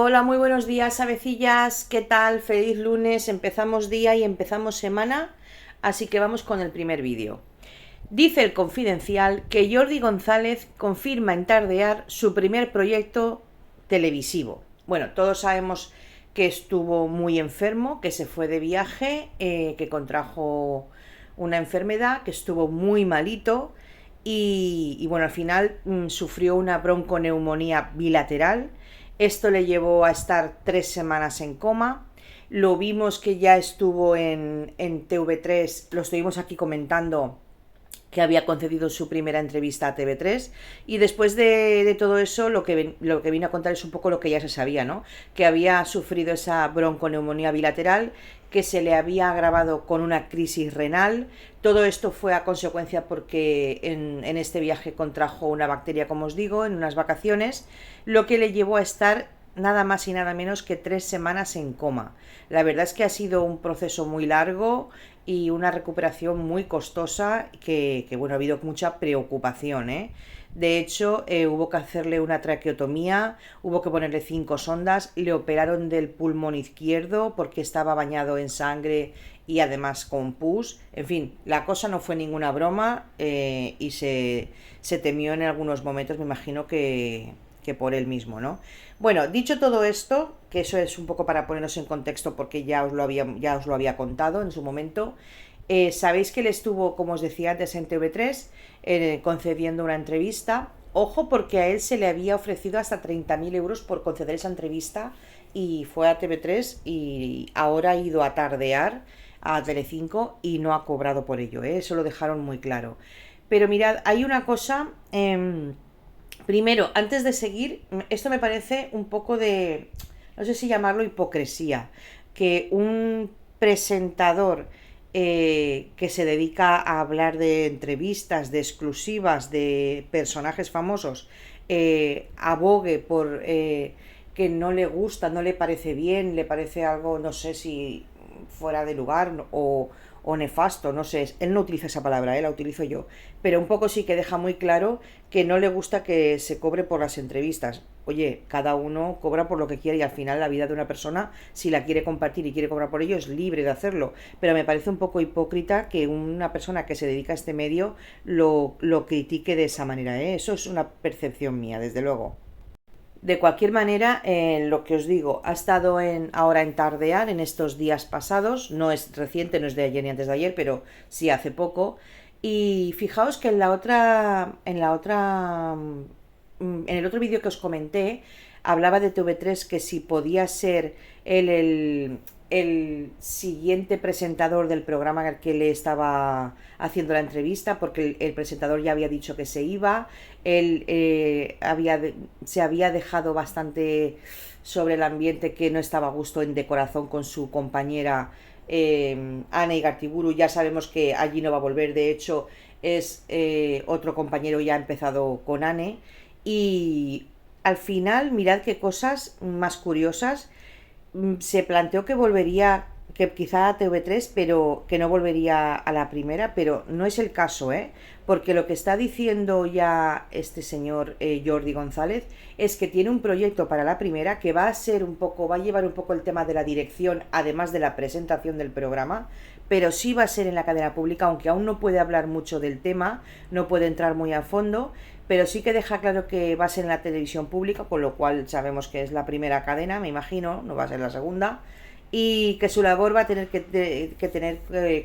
Hola, muy buenos días, avecillas. ¿Qué tal? Feliz lunes. Empezamos día y empezamos semana, así que vamos con el primer vídeo. Dice el Confidencial que Jordi González confirma en Tardear su primer proyecto televisivo. Bueno, todos sabemos que estuvo muy enfermo, que se fue de viaje, que contrajo una enfermedad, que estuvo muy malito y bueno, al final sufrió una bronconeumonía bilateral. Esto le llevó a estar 3 semanas en coma. Lo vimos que ya estuvo en TV3, lo estuvimos aquí comentando, que había concedido su primera entrevista a TV3 y después de todo eso lo que vino a contar es un poco lo que ya se sabía, ¿no? Que había sufrido esa bronconeumonía bilateral, que se le había agravado con una crisis renal. Todo esto fue a consecuencia porque en este viaje contrajo una bacteria, como os digo, en unas vacaciones, lo que le llevó a estar nada más y nada menos que 3 semanas en coma. La verdad es que ha sido un proceso muy largo y una recuperación muy costosa que bueno, ha habido mucha preocupación, ¿eh? De hecho, hubo que hacerle una traqueotomía, hubo que ponerle 5 sondas, le operaron del pulmón izquierdo porque estaba bañado en sangre y además con pus. En fin, la cosa no fue ninguna broma y se temió en algunos momentos, me imagino que por él mismo, ¿no? Bueno, dicho todo esto, que eso es un poco para ponernos en contexto porque ya os lo había contado en su momento, sabéis que él estuvo, como os decía antes, en TV3 concediendo una entrevista. Ojo, porque a él se le había ofrecido hasta 30.000 euros por conceder esa entrevista y fue a TV3 y ahora ha ido a Tardear a Telecinco y no ha cobrado por ello, ¿eh? Eso lo dejaron muy claro. Pero mirad, hay una cosa. Primero, antes de seguir, esto me parece un poco de, no sé si llamarlo hipocresía, que un presentador que se dedica a hablar de entrevistas, de exclusivas, de personajes famosos, abogue por que no le gusta, no le parece bien, le parece algo, no sé si fuera de lugar o nefasto, no sé, él no utiliza esa palabra, la utilizo yo, pero un poco sí que deja muy claro que no le gusta que se cobre por las entrevistas. Oye, cada uno cobra por lo que quiere y al final la vida de una persona, si la quiere compartir y quiere cobrar por ello, es libre de hacerlo. Pero me parece un poco hipócrita que una persona que se dedica a este medio lo critique de esa manera, ¿eh? Eso es una percepción mía, desde luego. De cualquier manera, lo que os digo, ha estado ahora en Tardear en estos días pasados, no es reciente, no es de ayer ni antes de ayer, pero sí hace poco. Y fijaos que en el otro vídeo que os comenté, hablaba de TV3 que si podía ser él el siguiente presentador del programa al que le estaba haciendo la entrevista, porque el presentador ya había dicho que se iba. Él se había dejado bastante sobre el ambiente, que no estaba a gusto en De Corazón con su compañera Ana Igartiburu. Ya sabemos que allí no va a volver, de hecho es otro compañero, ya ha empezado con Anne. Y al final, mirad qué cosas más curiosas. Se planteó que volvería, que quizá a TV3, pero que no volvería a la primera, pero no es el caso, ¿eh? Porque lo que está diciendo ya este señor Jordi González es que tiene un proyecto para la primera que va a llevar un poco el tema de la dirección, además de la presentación del programa, pero sí va a ser en la cadena pública, aunque aún no puede hablar mucho del tema, no puede entrar muy a fondo, pero sí que deja claro que va a ser en la televisión pública, con lo cual sabemos que es la primera cadena, me imagino, no va a ser la segunda, y que su labor va a tener que tener,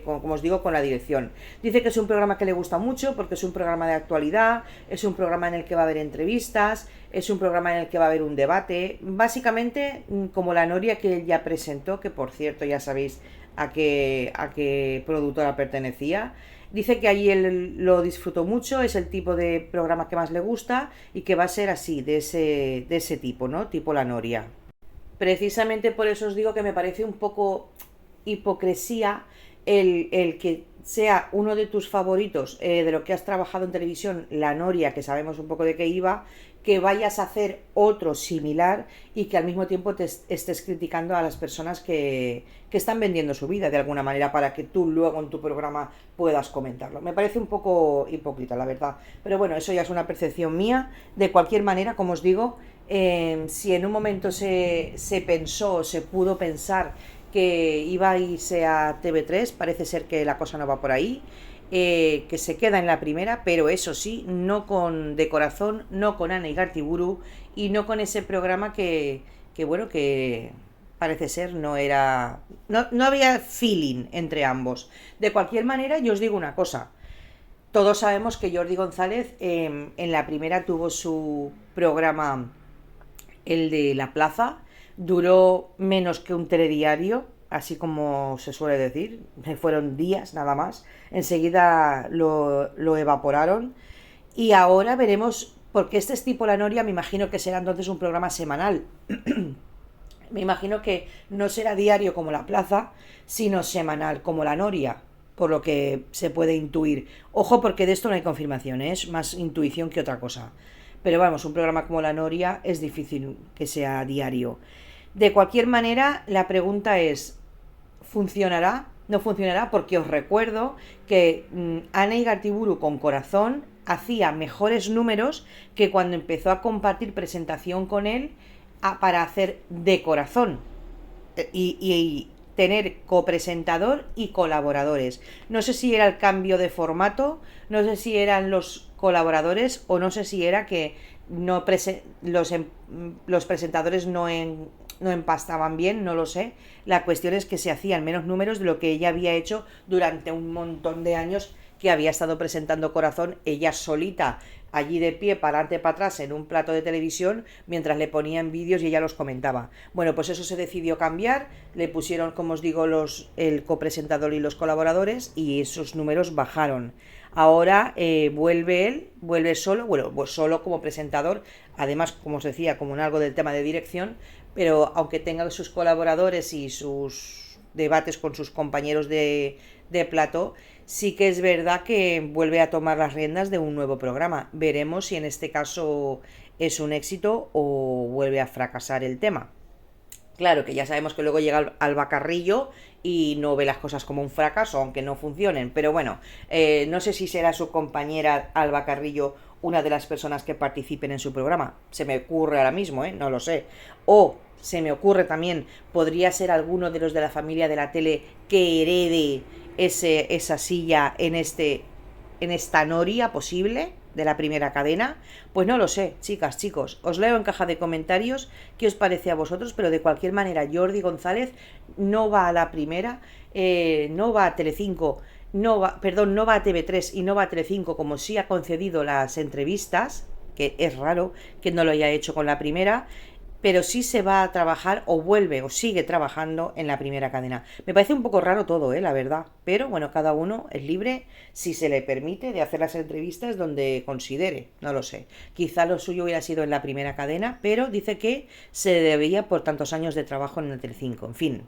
como os digo, con la dirección. Dice que es un programa que le gusta mucho porque es un programa de actualidad, es un programa en el que va a haber entrevistas, es un programa en el que va a haber un debate, básicamente como la Noria que él ya presentó, que por cierto ya sabéis a qué productora pertenecía. Dice que allí él lo disfrutó mucho, es el tipo de programa que más le gusta y que va a ser así, de ese tipo, ¿no? Tipo La Noria. Precisamente por eso os digo que me parece un poco hipocresía el que sea uno de tus favoritos, de lo que has trabajado en televisión, La Noria, que sabemos un poco de qué iba, que vayas a hacer otro similar y que al mismo tiempo te estés criticando a las personas que están vendiendo su vida de alguna manera para que tú luego en tu programa puedas comentarlo. Me parece un poco hipócrita, la verdad. Pero bueno, eso ya es una percepción mía. De cualquier manera, como os digo, Si en un momento se pensó, se pudo pensar que iba a irse a TV3, parece ser que la cosa no va por ahí, que se queda en la primera, pero eso sí, no con De Corazón, no con Ana Igartiburu y no con ese programa que bueno, que parece ser no había feeling entre ambos. De cualquier manera, yo os digo una cosa. Todos sabemos que Jordi González en la primera tuvo su programa, el de La Plaza, duró menos que un telediario, así como se suele decir, fueron días nada más, enseguida lo evaporaron y ahora veremos, porque este es tipo La Noria, me imagino que será entonces un programa semanal. Me imagino que no será diario como La Plaza, sino semanal como La Noria, por lo que se puede intuir. Ojo, porque de esto no hay confirmación, ¿eh? Es más intuición que otra cosa. Pero vamos, un programa como La Noria es difícil que sea diario. De cualquier manera, la pregunta es, ¿funcionará? ¿No funcionará? Porque os recuerdo que Ana Igartiburu con Corazón hacía mejores números que cuando empezó a compartir presentación con él para hacer De Corazón y tener copresentador y colaboradores. No sé si era el cambio de formato, no sé si eran los colaboradores o no sé si era que no los presentadores no empastaban bien, no lo sé. La cuestión es que se hacían menos números de lo que ella había hecho durante un montón de años que había estado presentando Corazón ella solita, allí de pie, para adelante, para atrás, en un plato de televisión, mientras le ponían vídeos y ella los comentaba. Bueno, pues eso se decidió cambiar, le pusieron, como os digo, el copresentador y los colaboradores, y esos números bajaron. Ahora vuelve él, vuelve solo, bueno, pues solo como presentador, además, como os decía, como en algo del tema de dirección, pero aunque tenga sus colaboradores y sus debates con sus compañeros de plató, sí que es verdad que vuelve a tomar las riendas de un nuevo programa. Veremos si en este caso es un éxito o vuelve a fracasar el tema. Claro que ya sabemos que luego llega Alba Carrillo y no ve las cosas como un fracaso, aunque no funcionen. Pero bueno, no sé si será su compañera Alba Carrillo una de las personas que participen en su programa. Se me ocurre ahora mismo, no lo sé. O se me ocurre también, podría ser alguno de los de la familia de la tele que herede esa silla en esta noria posible de la primera cadena. Pues no lo sé, chicas, chicos, os leo en caja de comentarios qué os parece a vosotros, pero de cualquier manera Jordi González no va a la primera, no va a Telecinco, no va a TV3 y no va a Telecinco, como sí ha concedido las entrevistas, que es raro que no lo haya hecho con la primera, pero sí se va a trabajar o vuelve o sigue trabajando en la primera cadena. Me parece un poco raro todo, la verdad, pero bueno, cada uno es libre, si se le permite, de hacer las entrevistas donde considere, no lo sé. Quizá lo suyo hubiera sido en la primera cadena, pero dice que se debía por tantos años de trabajo en el Telecinco, en fin.